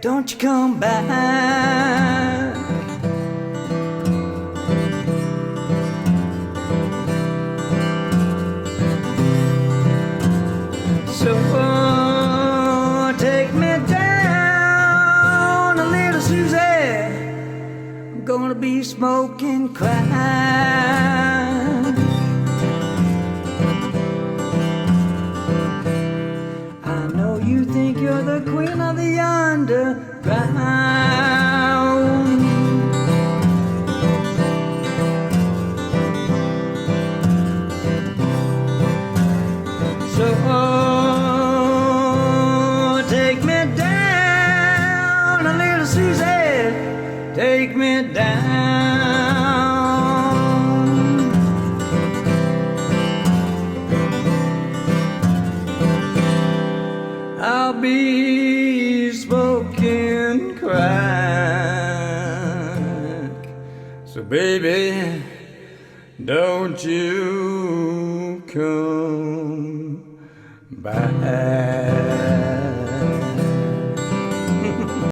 don't you come back. So take me down, a little Susie. I'm gonna be smoking crack. I know you think you're the queen of the underground. So take me down, a little Susie, take me down. I'll be smoking crack. So baby, don't you come back.